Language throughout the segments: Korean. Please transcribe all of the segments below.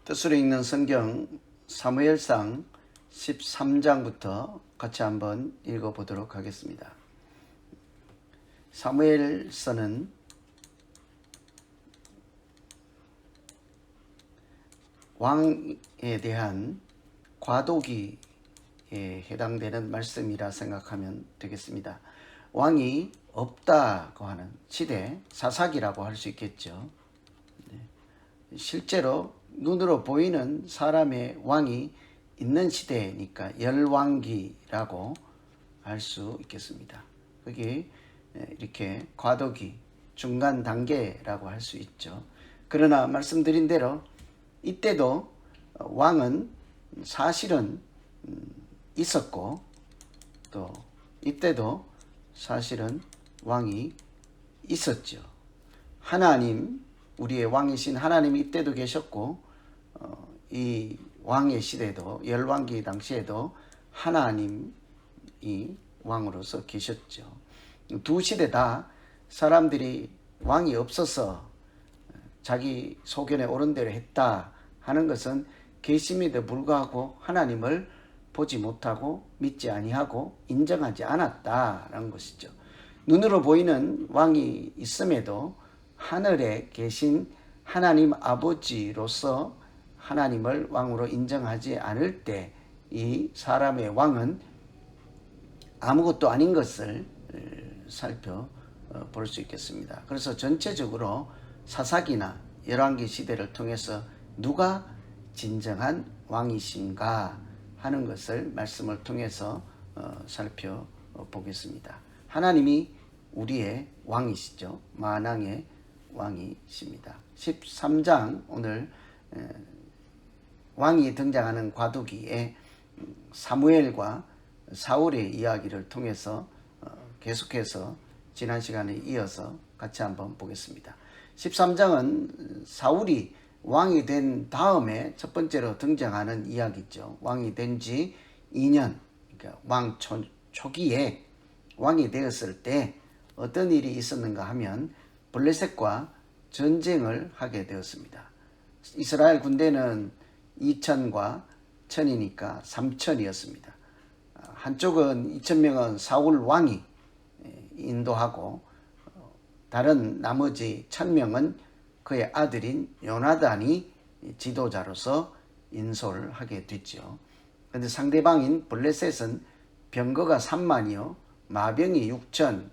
뜻으로 읽는 성경 사무엘상 13장부터 같이 한번 읽어보도록 하겠습니다. 사무엘서는 왕에 대한 과도기에 해당되는 말씀이라 생각하면 되겠습니다. 왕이 없다고 하는 시대, 사사기라고 할 수 있겠죠. 실제로 눈으로 보이는 사람의 왕이 있는 시대니까 열왕기라고 할 수 있겠습니다. 그게 이렇게 과도기, 중간 단계라고 할 수 있죠. 그러나 말씀드린 대로 이때도 왕은 사실은 있었고, 또 이때도 사실은 왕이 있었죠. 하나님, 우리의 왕이신 하나님이 이때도 계셨고, 이 왕의 시대도, 열왕기 당시에도 하나님이 왕으로서 계셨죠. 두 시대 다 사람들이 왕이 없어서 자기 소견에 옳은 대로 했다 하는 것은 계심에도 불구하고 하나님을 보지 못하고 믿지 아니하고 인정하지 않았다라는 것이죠. 눈으로 보이는 왕이 있음에도 하늘에 계신 하나님 아버지로서 하나님을 왕으로 인정하지 않을 때 이 사람의 왕은 아무것도 아닌 것을 살펴볼 수 있겠습니다. 그래서 전체적으로 사사기나 열왕기 시대를 통해서 누가 진정한 왕이신가 하는 것을 말씀을 통해서 살펴보겠습니다. 하나님이 우리의 왕이시죠. 만왕의 왕이십니다. 13장 오늘 왕이 등장하는 과도기에 사무엘과 사울의 이야기를 통해서 계속해서 지난 시간에 이어서 같이 한번 보겠습니다. 13장은 사울이 왕이 된 다음에 첫 번째로 등장하는 이야기죠. 왕이 된 지 2년, 그러니까 왕 초기에 왕이 되었을 때 어떤 일이 있었는가 하면 블레셋과 전쟁을 하게 되었습니다. 이스라엘 군대는 2천과 1천이니까 3천이었습니다. 한쪽은 2천명은 사울 왕이 인도하고 다른 나머지 1,000명은 그의 아들인 요나단이 지도자로서 인솔을 하게 됐죠. 그런데 상대방인 블레셋은 병거가 3만이요 마병이 6천,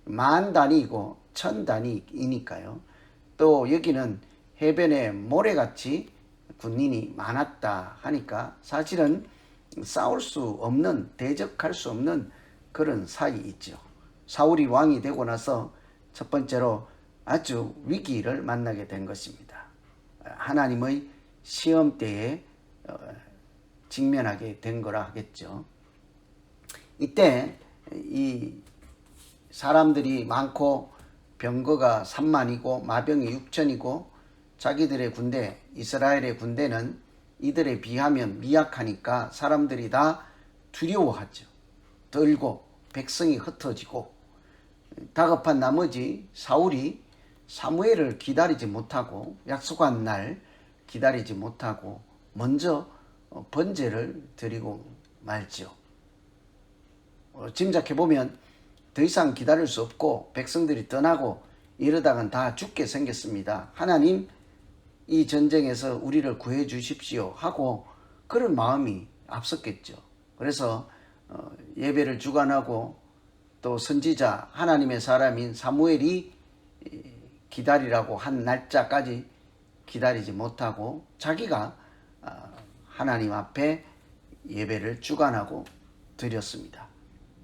만 단위이고 1,000 단위이니까요. 또 여기는 해변에 모래같이 군인이 많았다 하니까 사실은 싸울 수 없는, 대적할 수 없는 그런 사이 있죠. 사울이 왕이 되고 나서 첫 번째로 아주 위기를 만나게 된 것입니다. 하나님의 시험대에 직면하게 된 거라 하겠죠. 이때 이 사람들이 많고 병거가 3만이고 마병이 6천이고 자기들의 군대, 이스라엘의 군대는 이들에 비하면 미약하니까 사람들이 다 두려워하죠. 떨고 백성이 흩어지고 다급한 나머지 사울이 사무엘을 기다리지 못하고 약속한 날 기다리지 못하고 먼저 번제를 드리고 말죠. 짐작해보면 더 이상 기다릴 수 없고 백성들이 떠나고 이러다간 다 죽게 생겼습니다. 하나님, 이 전쟁에서 우리를 구해 주십시오 하고 그런 마음이 앞섰겠죠. 그래서 예배를 주관하고 또 선지자 하나님의 사람인 사무엘이 기다리라고 한 날짜까지 기다리지 못하고 자기가 하나님 앞에 예배를 주관하고 드렸습니다.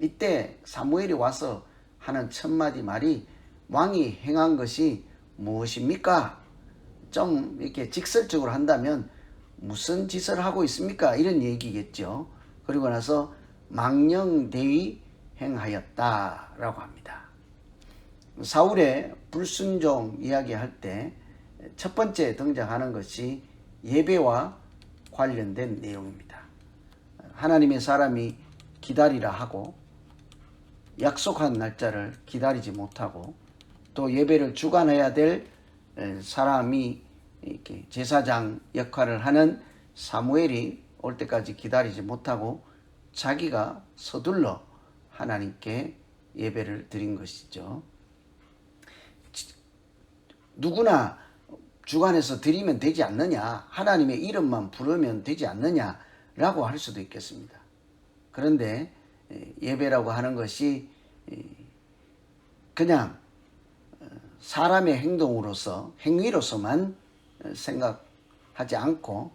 이때 사무엘이 와서 하는 첫 마디 말이 왕이 행한 것이 무엇입니까? 좀 이렇게 직설적으로 한다면 무슨 짓을 하고 있습니까? 이런 얘기겠죠. 그리고 나서 망령되이 행하였다라고 합니다. 사울의 불순종 이야기할 때 첫 번째 등장하는 것이 예배와 관련된 내용입니다. 하나님의 사람이 기다리라 하고 약속한 날짜를 기다리지 못하고 또 예배를 주관해야 될 사람이 이렇게 제사장 역할을 하는 사무엘이 올 때까지 기다리지 못하고 자기가 서둘러 하나님께 예배를 드린 것이죠. 누구나 주관해서 드리면 되지 않느냐, 하나님의 이름만 부르면 되지 않느냐라고 할 수도 있겠습니다. 그런데 예배라고 하는 것이 그냥 사람의 행위로서만 생각하지 않고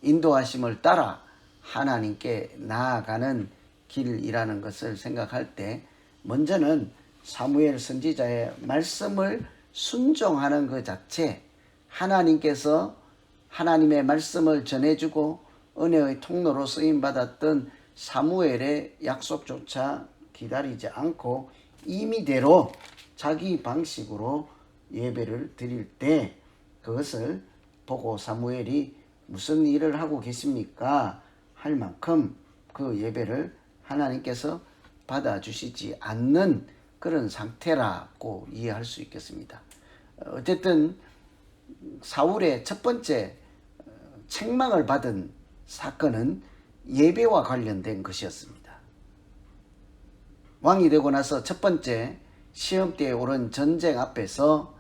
인도하심을 따라 하나님께 나아가는 길이라는 것을 생각할 때 먼저는 사무엘 선지자의 말씀을 순종하는 것 자체, 하나님께서 하나님의 말씀을 전해주고 은혜의 통로로 쓰임받았던 사무엘의 약속조차 기다리지 않고 임의대로 자기 방식으로 예배를 드릴 때 그것을 보고 사무엘이 무슨 일을 하고 계십니까? 할 만큼 그 예배를 하나님께서 받아주시지 않는 그런 상태라고 이해할 수 있겠습니다. 어쨌든 사울의 첫 번째 책망을 받은 사건은 예배와 관련된 것이었습니다. 왕이 되고 나서 첫 번째 시험대에 오른 전쟁 앞에서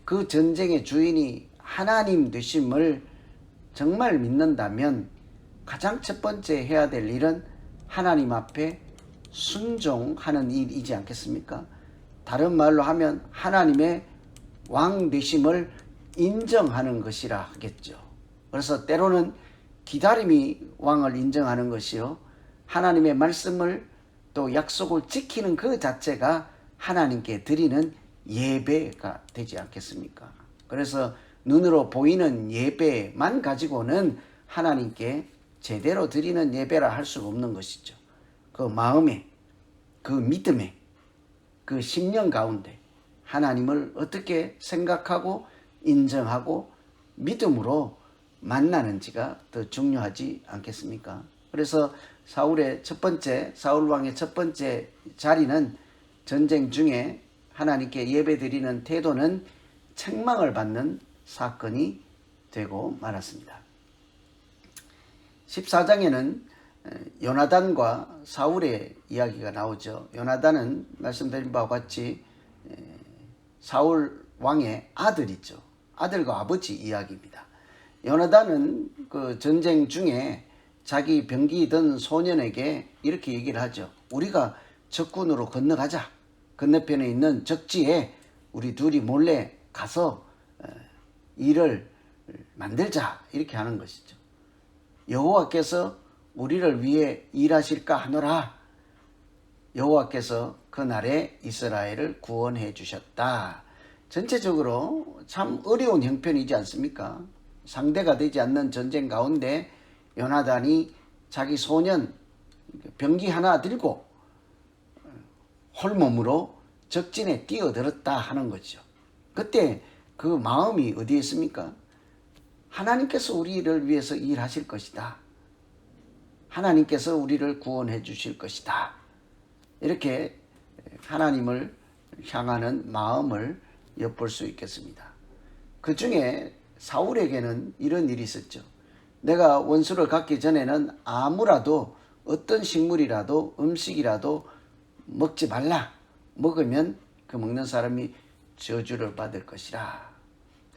그 전쟁의 주인이 하나님 되심을 정말 믿는다면 가장 첫 번째 해야 될 일은 하나님 앞에 순종하는 일이지 않겠습니까? 다른 말로 하면 하나님의 왕 되심을 인정하는 것이라 하겠죠. 그래서 때로는 기다림이 왕을 인정하는 것이요, 하나님의 말씀을 또 약속을 지키는 그 자체가 하나님께 드리는 예배가 되지 않겠습니까? 그래서 눈으로 보이는 예배만 가지고는 하나님께 제대로 드리는 예배라 할 수가 없는 것이죠. 그 마음에, 그 믿음에, 그 심령 가운데 하나님을 어떻게 생각하고 인정하고 믿음으로 만나는지가 더 중요하지 않겠습니까? 그래서 사울 왕의 첫 번째 자리는 전쟁 중에 하나님께 예배드리는 태도는 책망을 받는 사건이 되고 말았습니다. 14장에는 요나단과 사울의 이야기가 나오죠. 요나단은 말씀드린 바와 같이 사울 왕의 아들이죠. 아들과 아버지 이야기입니다. 요나단은 그 전쟁 중에 자기 병기던 소년에게 이렇게 얘기를 하죠. 우리가 적군으로 건너가자. 건너편에 있는 적지에 우리 둘이 몰래 가서 일을 만들자. 이렇게 하는 것이죠. 여호와께서 우리를 위해 일하실까 하노라. 여호와께서 그날에 이스라엘을 구원해 주셨다. 전체적으로 참 어려운 형편이지 않습니까? 상대가 되지 않는 전쟁 가운데 요나단이 자기 소년 병기 하나 들고 홀몸으로 적진에 뛰어들었다 하는 거죠. 그때 그 마음이 어디에 있습니까? 하나님께서 우리를 위해서 일하실 것이다. 하나님께서 우리를 구원해 주실 것이다. 이렇게 하나님을 향하는 마음을 엿볼 수 있겠습니다. 그 중에 사울에게는 이런 일이 있었죠. 내가 원수를 갖기 전에는 아무라도 어떤 식물이라도 음식이라도 먹지 말라. 먹으면 그 먹는 사람이 저주를 받을 것이라.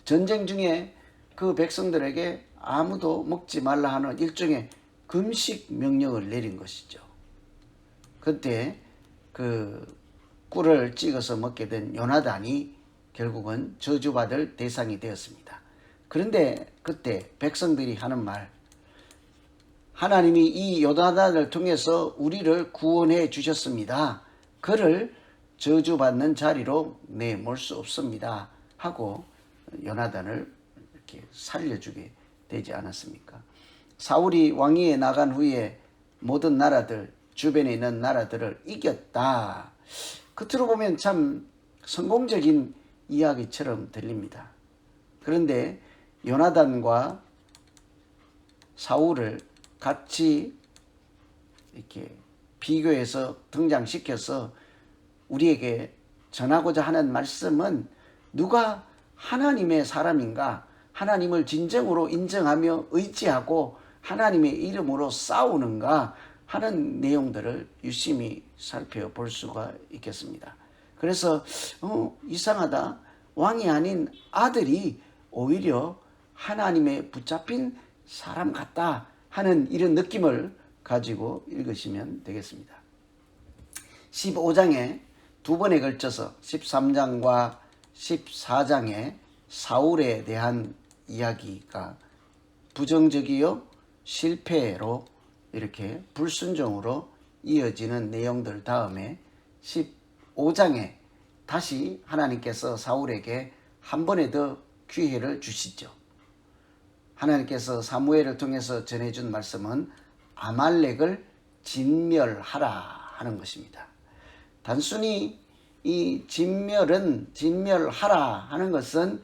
전쟁 중에 그 백성들에게 아무도 먹지 말라 하는 일종의 금식 명령을 내린 것이죠. 그때 그 꿀을 찍어서 먹게 된 요나단이 결국은 저주받을 대상이 되었습니다. 그런데 그때 백성들이 하는 말, 하나님이 이 요나단을 통해서 우리를 구원해 주셨습니다. 그를 저주받는 자리로 내몰 수 없습니다. 하고 요나단을 이렇게 살려주게 되지 않았습니까? 사울이 왕위에 나간 후에 모든 나라들, 주변에 있는 나라들을 이겼다. 겉으로 보면 참 성공적인 이야기처럼 들립니다. 그런데 요나단과 사울을 같이 이렇게 비교해서 등장시켜서 우리에게 전하고자 하는 말씀은 누가 하나님의 사람인가, 하나님을 진정으로 인정하며 의지하고 하나님의 이름으로 싸우는가 하는 내용들을 유심히 살펴볼 수가 있겠습니다. 그래서 이상하다. 왕이 아닌 아들이 오히려 하나님의 붙잡힌 사람 같다 하는 이런 느낌을 가지고 읽으시면 되겠습니다. 15장에 두 번에 걸쳐서 13장과 14장에 사울에 대한 이야기가 부정적이요 실패로 이렇게 불순종으로 이어지는 내용들 다음에 15장에 다시 하나님께서 사울에게 한 번에 더 기회를 주시죠. 하나님께서 사무엘을 통해서 전해준 말씀은 아말렉을 진멸하라 하는 것입니다. 단순히 이 진멸하라 하는 것은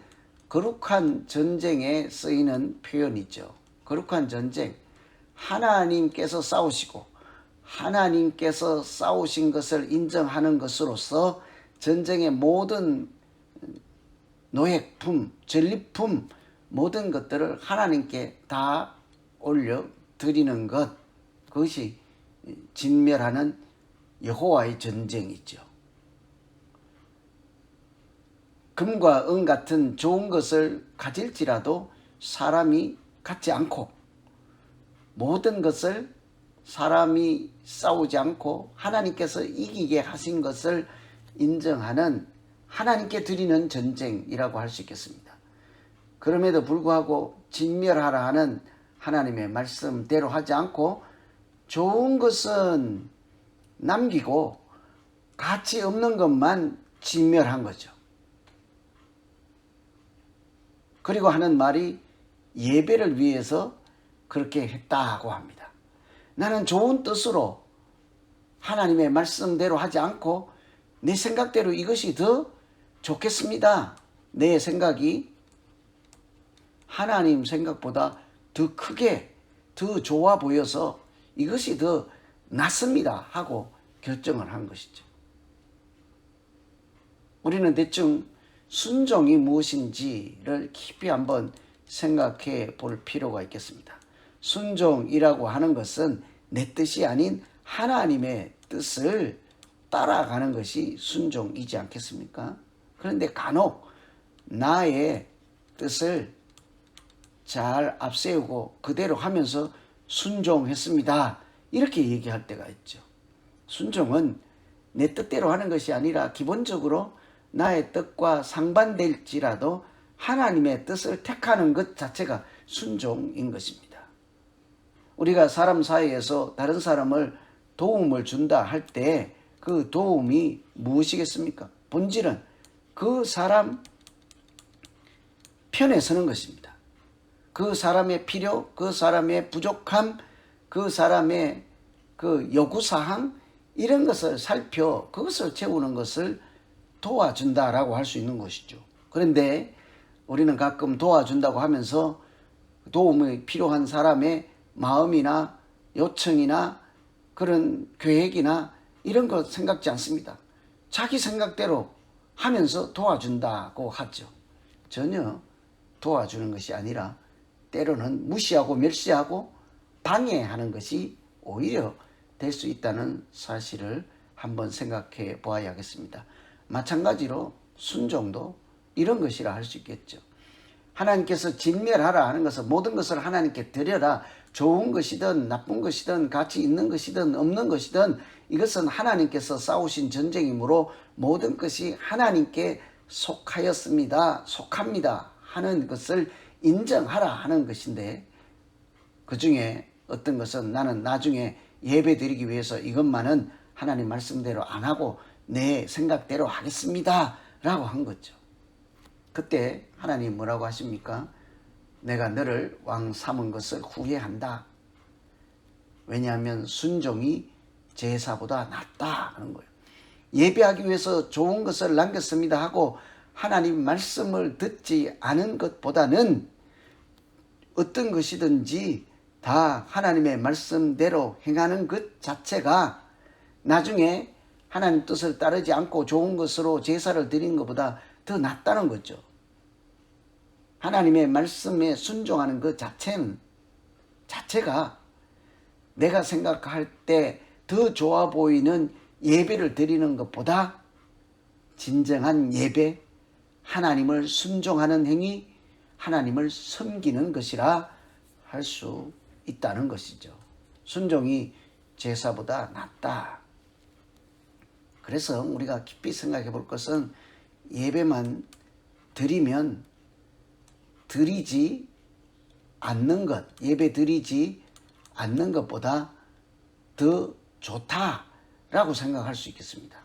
거룩한 전쟁에 쓰이는 표현이죠. 거룩한 전쟁. 하나님께서 싸우시고 하나님께서 싸우신 것을 인정하는 것으로서 전쟁의 모든 노획품, 전리품 모든 것들을 하나님께 다 올려드리는 것, 그것이 진멸하는 여호와의 전쟁이죠. 금과 은 같은 좋은 것을 가질지라도 사람이 갖지 않고 모든 것을 사람이 싸우지 않고 하나님께서 이기게 하신 것을 인정하는 하나님께 드리는 전쟁이라고 할 수 있겠습니다. 그럼에도 불구하고 진멸하라 하는 하나님의 말씀대로 하지 않고 좋은 것은 남기고 가치 없는 것만 진멸한 거죠. 그리고 하는 말이 예배를 위해서 그렇게 했다고 합니다. 나는 좋은 뜻으로 하나님의 말씀대로 하지 않고 내 생각대로 이것이 더 좋겠습니다. 내 생각이 하나님 생각보다 더 크게 더 좋아 보여서 이것이 더 낫습니다 하고 결정을 한 것이죠. 우리는 대충 순종이 무엇인지를 깊이 한번 생각해 볼 필요가 있겠습니다. 순종이라고 하는 것은 내 뜻이 아닌 하나님의 뜻을 따라가는 것이 순종이지 않겠습니까? 그런데 간혹 나의 뜻을 잘 앞세우고 그대로 하면서 순종했습니다. 이렇게 얘기할 때가 있죠. 순종은 내 뜻대로 하는 것이 아니라 기본적으로 나의 뜻과 상반될지라도 하나님의 뜻을 택하는 것 자체가 순종인 것입니다. 우리가 사람 사이에서 다른 사람을 도움을 준다 할 때 그 도움이 무엇이겠습니까? 본질은 그 사람 편에 서는 것입니다. 그 사람의 필요, 그 사람의 부족함, 그 사람의 그 요구사항 이런 것을 살펴 그것을 채우는 것을 도와준다라고 할 수 있는 것이죠. 그런데 우리는 가끔 도와준다고 하면서 도움이 필요한 사람의 마음이나 요청이나 그런 계획이나 이런 거 생각지 않습니다. 자기 생각대로 하면서 도와준다고 하죠. 전혀 도와주는 것이 아니라 때로는 무시하고 멸시하고 방해하는 것이 오히려 될 수 있다는 사실을 한번 생각해 보아야겠습니다. 마찬가지로 순종도 이런 것이라 할 수 있겠죠. 하나님께서 진멸하라 하는 것은 모든 것을 하나님께 드려라. 좋은 것이든 나쁜 것이든 가치 있는 것이든 없는 것이든 이것은 하나님께서 싸우신 전쟁이므로 모든 것이 하나님께 속하였습니다. 속합니다. 하는 것을 인정하라 하는 것인데 그 중에 어떤 것은 나는 나중에 예배 드리기 위해서 이것만은 하나님 말씀대로 안 하고 내 생각대로 하겠습니다. 라고 한 거죠. 그때 하나님 뭐라고 하십니까? 내가 너를 왕 삼은 것을 후회한다. 왜냐하면 순종이 제사보다 낫다 하는 거예요. 예배하기 위해서 좋은 것을 남겼습니다 하고 하나님 말씀을 듣지 않은 것보다는 어떤 것이든지 다 하나님의 말씀대로 행하는 것 자체가 나중에 하나님 뜻을 따르지 않고 좋은 것으로 제사를 드린 것보다 더 낫다는 거죠. 하나님의 말씀에 순종하는 그 자체가 내가 생각할 때 더 좋아 보이는 예배를 드리는 것보다 진정한 예배, 하나님을 순종하는 행위, 하나님을 섬기는 것이라 할 수 있다는 것이죠. 순종이 제사보다 낫다. 그래서 우리가 깊이 생각해 볼 것은 예배만 드리면 드리지 않는 것, 예배 드리지 않는 것보다 더 좋다라고 생각할 수 있겠습니다.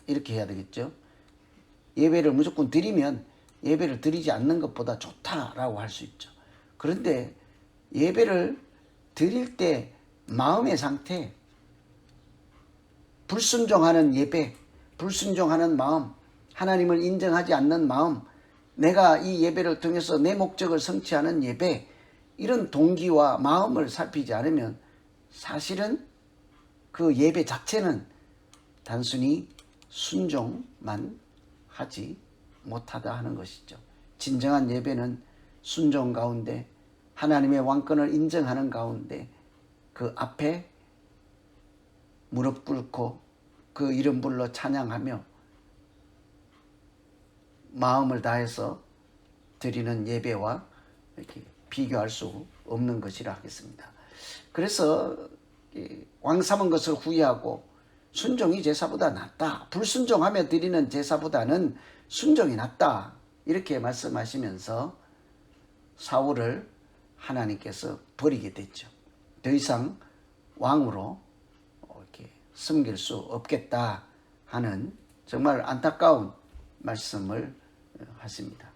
이렇게 해야 되겠죠. 예배를 무조건 드리면 예배를 드리지 않는 것보다 좋다라고 할 수 있죠. 그런데 예배를 드릴 때 마음의 상태, 불순종하는 예배, 불순종하는 마음, 하나님을 인정하지 않는 마음, 내가 이 예배를 통해서 내 목적을 성취하는 예배, 이런 동기와 마음을 살피지 않으면 사실은 그 예배 자체는 단순히 순종만 하지 못하다 하는 것이죠. 진정한 예배는 순종 가운데 하나님의 왕권을 인정하는 가운데 그 앞에 무릎 꿇고 그 이름 불러 찬양하며 마음을 다해서 드리는 예배와 이렇게 비교할 수 없는 것이라 하겠습니다. 그래서 왕 삼은 것을 후회하고 순종이 제사보다 낫다. 불순종하며 드리는 제사보다는 순종이 낫다. 이렇게 말씀하시면서 사울을 하나님께서 버리게 됐죠. 더 이상 왕으로 이렇게 섬길 수 없겠다 하는 정말 안타까운 말씀을 하십니다.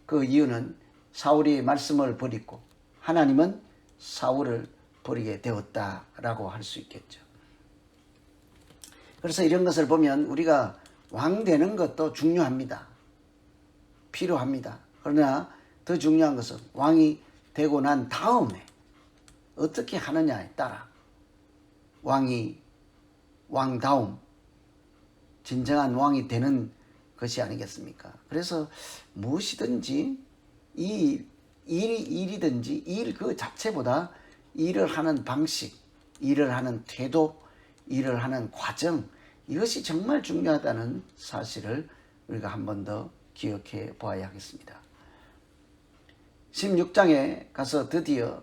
그 이유는 사울이 말씀을 버리고 하나님은 사울을 버리게 되었다라고 할 수 있겠죠. 그래서 이런 것을 보면 우리가 왕 되는 것도 중요합니다. 필요합니다. 그러나 더 중요한 것은 왕이 되고 난 다음에 어떻게 하느냐에 따라 왕이 왕다움, 진정한 왕이 되는 것이 아니겠습니까? 그래서 무엇이든지 일이든지 일 그 자체보다 일을 하는 방식, 일을 하는 태도, 일을 하는 과정, 이것이 정말 중요하다는 사실을 우리가 한 번 더 기억해 보아야 하겠습니다. 16장에 가서 드디어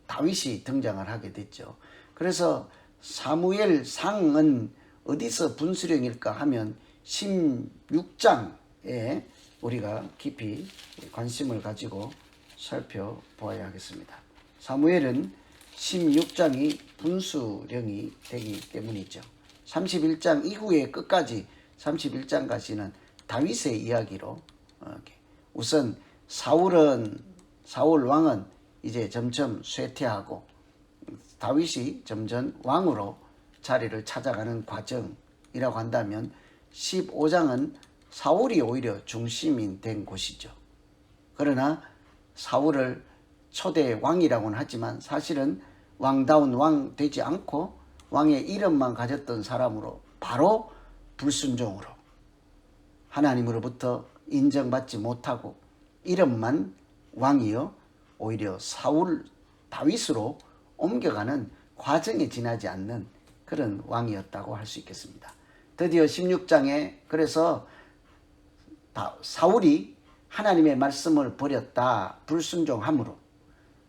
다윗이 등장을 하게 됐죠. 그래서 사무엘 상은 어디서 분수령일까 하면 16장에 우리가 깊이 관심을 가지고 살펴보아야 하겠습니다. 사무엘은 16장이 분수령이 되기 때문이죠. 31장 이후의 끝까지 31장까지는 다윗의 이야기로 우선 사울 왕은 이제 점점 쇠퇴하고 다윗이 점점 왕으로 자리를 찾아가는 과정이라고 한다면 15장은 사울이 오히려 중심이 된 곳이죠. 그러나 사울을 초대 왕이라고는 하지만 사실은 왕다운 왕 되지 않고 왕의 이름만 가졌던 사람으로 바로 불순종으로 하나님으로부터 인정받지 못하고 이름만 왕이요 오히려 사울 다윗으로 옮겨가는 과정에 지나지 않는 그런 왕이었다고 할 수 있겠습니다. 드디어 16장에 그래서 사울이 하나님의 말씀을 버렸다. 불순종함으로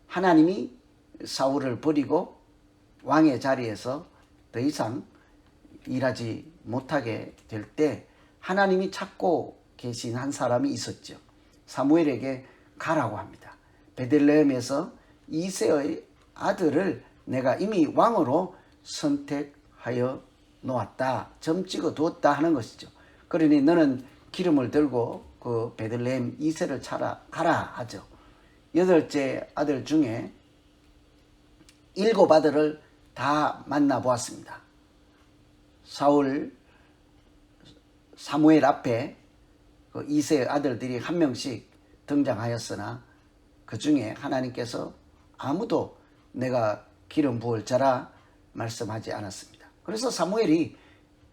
하나님이 사울을 버리고 왕의 자리에서 더 이상 일하지 못하게 될 때 하나님이 찾고 계신 한 사람이 있었죠. 사무엘에게 가라고 합니다. 베들레헴에서 이새의 아들을 내가 이미 왕으로 선택하여 놓았다. 점 찍어 두었다 하는 것이죠. 그러니 너는 기름을 들고 그 베들레헴 이새를 찾아 가라 하죠. 8째 아들 중에 7 아들을 다 만나보았습니다. 사무엘 앞에 그 이새의 아들들이 한 명씩 등장하였으나 그 중에 하나님께서 아무도 내가 기름 부을 자라 말씀하지 않았습니다. 그래서 사무엘이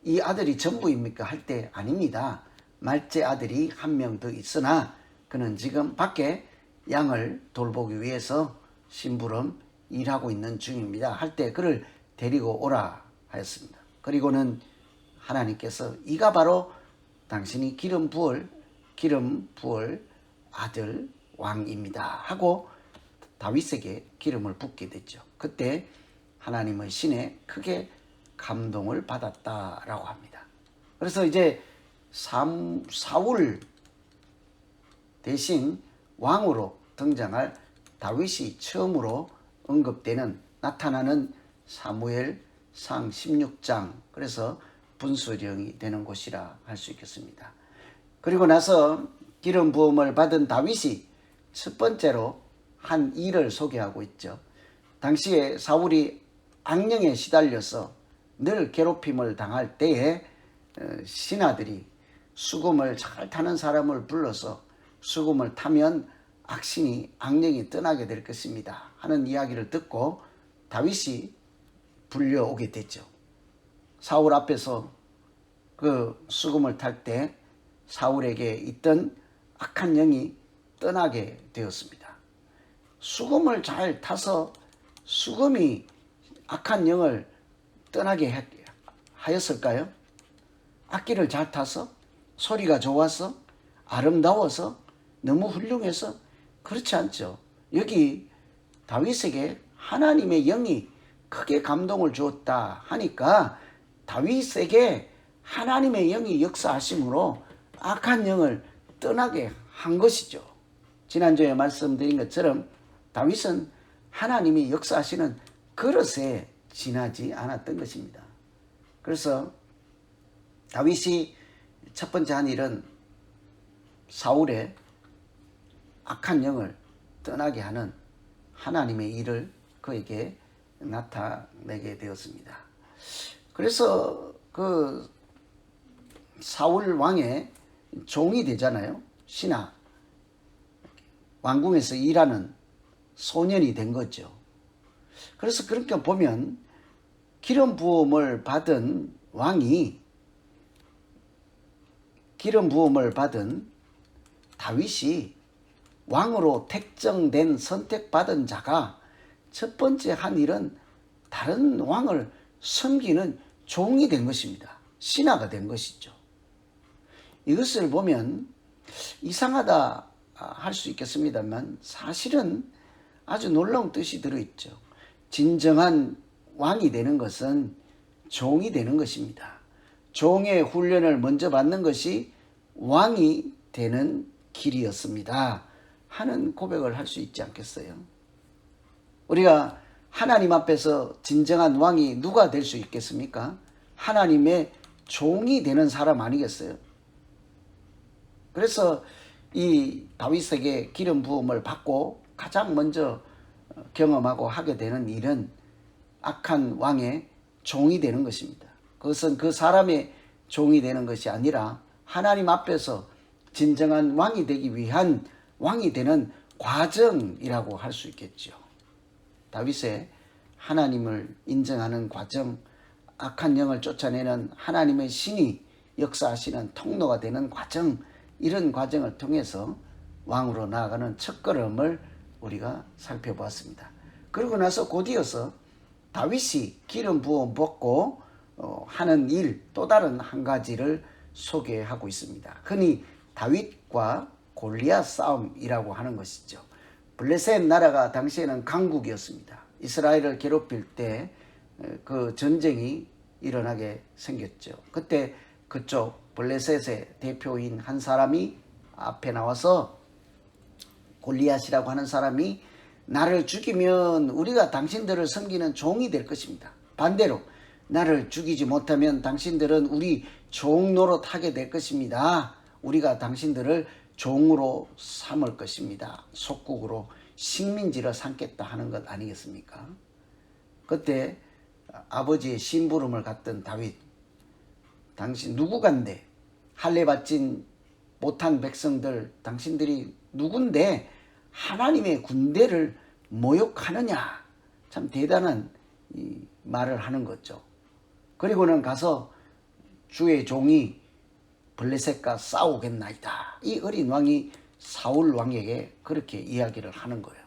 이 아들이 전부입니까? 할 때 아닙니다. 말째 아들이 한 명 더 있으나 그는 지금 밖에 양을 돌보기 위해서 심부름 일하고 있는 중입니다. 할 때 그를 데리고 오라 하였습니다. 그리고는 하나님께서 이가 바로 당신이 기름 부을 아들 왕입니다 하고 다윗에게 기름을 붓게 됐죠. 그때 하나님의 신에 크게 감동을 받았다라고 합니다. 그래서 이제 사울 대신 왕으로 등장할 다윗이 처음으로 언급되는 나타나는 사무엘상 16장, 그래서 분수령이 되는 곳이라 할 수 있겠습니다. 그리고 나서 기름 부음을 받은 다윗이 첫 번째로 한 일을 소개하고 있죠. 당시에 사울이 악령에 시달려서 늘 괴롭힘을 당할 때에 신하들이 수금을 잘 타는 사람을 불러서 수금을 타면 악령이 떠나게 될 것입니다 하는 이야기를 듣고 다윗이 불려오게 됐죠. 사울 앞에서 그 수금을 탈 때 사울에게 있던 악한 영이 떠나게 되었습니다. 수금을 잘 타서 수금이 악한 영을 떠나게 하였을까요? 악기를 잘 타서, 소리가 좋아서, 아름다워서, 너무 훌륭해서? 그렇지 않죠. 여기 다윗에게 하나님의 영이 크게 감동을 주었다 하니까 다윗에게 하나님의 영이 역사하심으로 악한 영을 떠나게 한 것이죠. 지난주에 말씀드린 것처럼 다윗은 하나님이 역사하시는 그릇에 지나지 않았던 것입니다. 그래서 다윗이 첫 번째 한 일은 사울의 악한 영을 떠나게 하는 하나님의 일을 그에게 나타내게 되었습니다. 그래서 그 사울 왕의 종이 되잖아요. 신하, 왕궁에서 일하는 소년이 된 거죠. 그래서 그렇게 보면 기름 부음을 받은 다윗이 왕으로 택정된 선택받은 자가 첫 번째 한 일은 다른 왕을 섬기는 종이 된 것입니다. 신하가 된 것이죠. 이것을 보면 이상하다 할 수 있겠습니다만 사실은 아주 놀라운 뜻이 들어있죠. 진정한 왕이 되는 것은 종이 되는 것입니다. 종의 훈련을 먼저 받는 것이 왕이 되는 길이었습니다 하는 고백을 할 수 있지 않겠어요? 우리가 하나님 앞에서 진정한 왕이 누가 될 수 있겠습니까? 하나님의 종이 되는 사람 아니겠어요? 그래서 이 다윗에게 기름 부음을 받고 가장 먼저 경험하고 하게 되는 일은 악한 왕의 종이 되는 것입니다. 그것은 그 사람의 종이 되는 것이 아니라 하나님 앞에서 진정한 왕이 되기 위한 왕이 되는 과정이라고 할 수 있겠죠. 다윗의 하나님을 인정하는 과정, 악한 영을 쫓아내는 하나님의 신이 역사하시는 통로가 되는 과정, 이런 과정을 통해서 왕으로 나아가는 첫걸음을 우리가 살펴보았습니다. 그러고 나서 곧이어서 다윗이 기름 부어 먹고 하는 일, 또 다른 한 가지를 소개하고 있습니다. 흔히 다윗과 골리앗 싸움이라고 하는 것이죠. 블레셋 나라가 당시에는 강국이었습니다. 이스라엘을 괴롭힐 때 그 전쟁이 일어나게 생겼죠. 그때 그쪽 블레셋의 대표인 한 사람이 앞에 나와서 골리앗이라고 하는 사람이 나를 죽이면 우리가 당신들을 섬기는 종이 될 것입니다. 반대로 나를 죽이지 못하면 당신들은 우리 종 노릇하게 될 것입니다. 우리가 당신들을 종으로 삼을 것입니다. 속국으로 식민지를 삼겠다 하는 것 아니겠습니까? 그때 아버지의 심부름을 갔던 다윗, 당신 누구간데 할례 받진 못한 백성들, 당신들이 누군데 하나님의 군대를 모욕하느냐, 참 대단한 말을 하는 거죠. 그리고는 가서 주의 종이 블레셋과 싸우겠나이다. 이 어린 왕이 사울 왕에게 그렇게 이야기를 하는 거예요.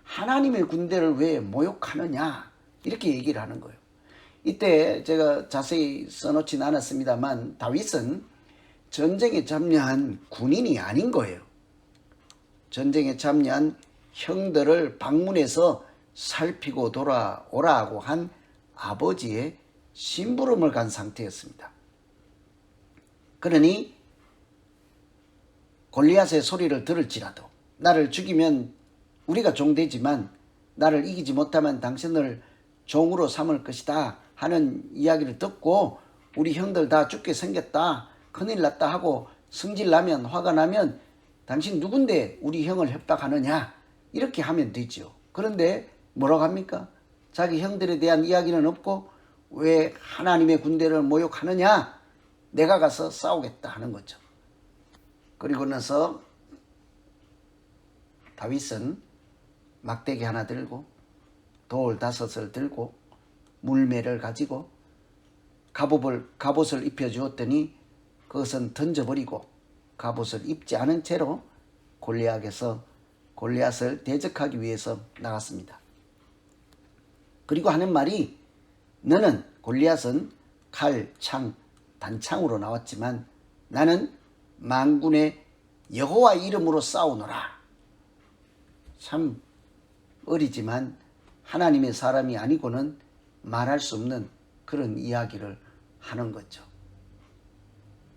하나님의 군대를 왜 모욕하느냐 이렇게 얘기를 하는 거예요. 이때 제가 자세히 써놓진 않았습니다만 다윗은 전쟁에 참여한 군인이 아닌 거예요. 전쟁에 참여한 형들을 방문해서 살피고 돌아오라고 한 아버지의 심부름을 간 상태였습니다. 그러니 골리앗의 소리를 들을지라도 나를 죽이면 우리가 종되지만 나를 이기지 못하면 당신을 종으로 삼을 것이다 하는 이야기를 듣고 우리 형들 다 죽게 생겼다, 큰일 났다 하고 성질나면 화가 나면 당신 누군데 우리 형을 협박하느냐 이렇게 하면 되죠. 그런데 뭐라고 합니까? 자기 형들에 대한 이야기는 없고 왜 하나님의 군대를 모욕하느냐, 내가 가서 싸우겠다 하는 거죠. 그리고 나서 다윗은 막대기 하나 들고 돌 5을 들고 물매를 가지고 갑옷을 입혀주었더니 그것은 던져버리고 갑옷을 입지 않은 채로 골리앗을 대적하기 위해서 나갔습니다. 그리고 하는 말이, 너는 골리앗은 칼, 창, 단창으로 나왔지만 나는 만군의 여호와 이름으로 싸우노라. 참 어리지만 하나님의 사람이 아니고는 말할 수 없는 그런 이야기를 하는 거죠.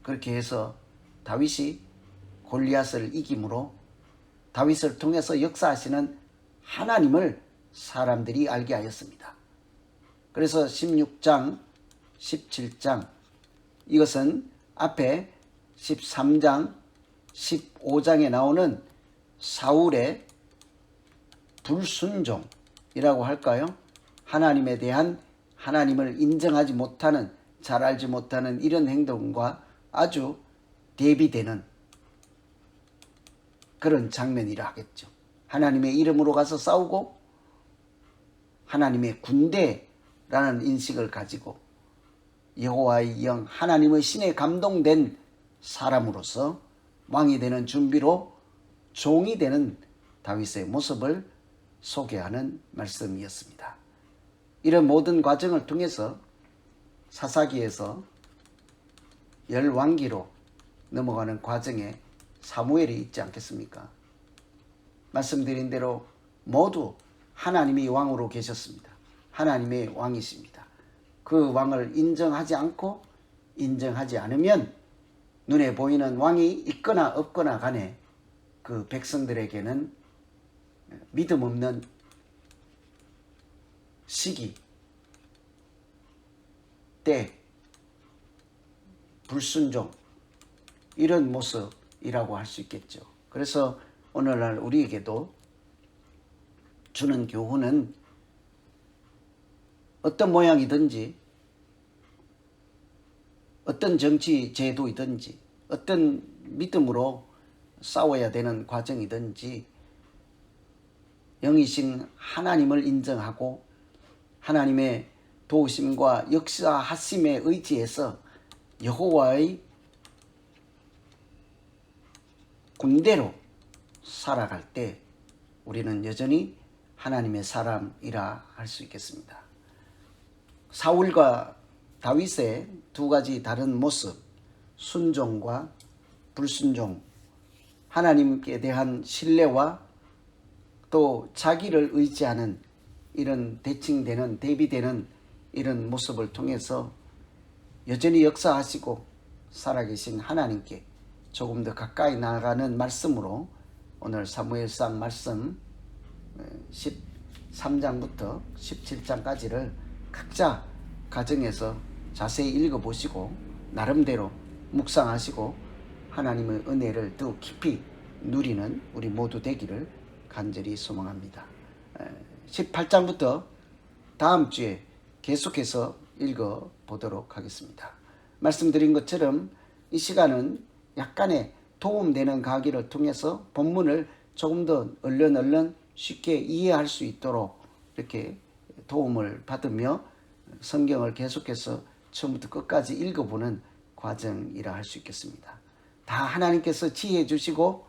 그렇게 해서 다윗이 골리앗을 이김으로 다윗을 통해서 역사하시는 하나님을 사람들이 알게 하였습니다. 그래서 16장, 17장 이것은 앞에 13장, 15장에 나오는 사울의 불순종이라고 할까요? 하나님에 대한 하나님을 인정하지 못하는, 잘 알지 못하는 이런 행동과 아주 대비되는 그런 장면이라 하겠죠. 하나님의 이름으로 가서 싸우고 하나님의 군대라는 인식을 가지고 여호와의 영, 하나님의 신에 감동된 사람으로서 왕이 되는 준비로 종이 되는 다윗의 모습을 소개하는 말씀이었습니다. 이런 모든 과정을 통해서 사사기에서 열왕기로 넘어가는 과정에 사무엘이 있지 않겠습니까? 말씀드린 대로 모두 하나님이 왕으로 계셨습니다. 하나님의 왕이십니다. 그 왕을 인정하지 않고 인정하지 않으면 눈에 보이는 왕이 있거나 없거나 간에 그 백성들에게는 믿음 없는 시기, 때, 불순종 이런 모습이라고 할 수 있겠죠. 그래서 오늘날 우리에게도 주는 교훈은 어떤 모양이든지 어떤 정치 제도이든지 어떤 믿음으로 싸워야 되는 과정이든지 영이신 하나님을 인정하고 하나님의 도우심과 역사하심에 의지해서 여호와의 군대로 살아갈 때 우리는 여전히 하나님의 사람이라 할 수 있겠습니다. 사울과 다윗의 두 가지 다른 모습, 순종과 불순종, 하나님께 대한 신뢰와 또 자기를 의지하는 이런 대칭되는, 대비되는 이런 모습을 통해서 여전히 역사하시고 살아계신 하나님께 조금 더 가까이 나아가는 말씀으로 오늘 사무엘상 말씀 13장부터 17장까지를 각자 가정에서 자세히 읽어보시고 나름대로 묵상하시고 하나님의 은혜를 더 깊이 누리는 우리 모두 되기를 간절히 소망합니다. 18장부터 다음 주에 계속해서 읽어보도록 하겠습니다. 말씀드린 것처럼 이 시간은 약간의 도움되는 강의를 통해서 본문을 조금 더 얼른 쉽게 이해할 수 있도록 이렇게 도움을 받으며 성경을 계속해서 처음부터 끝까지 읽어보는 과정이라 할 수 있겠습니다. 다 하나님께서 지혜 주시고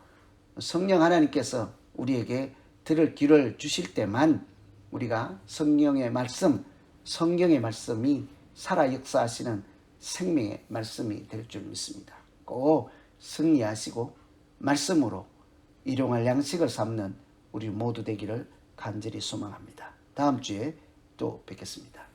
성령 하나님께서 우리에게 들을 귀를 주실 때만 우리가 성령의 말씀, 성경의 말씀이 살아 역사하시는 생명의 말씀이 될 줄 믿습니다. 꼭 승리하시고 말씀으로 일용할 양식을 삼는 우리 모두 되기를 간절히 소망합니다. 다음 주에 또 뵙겠습니다.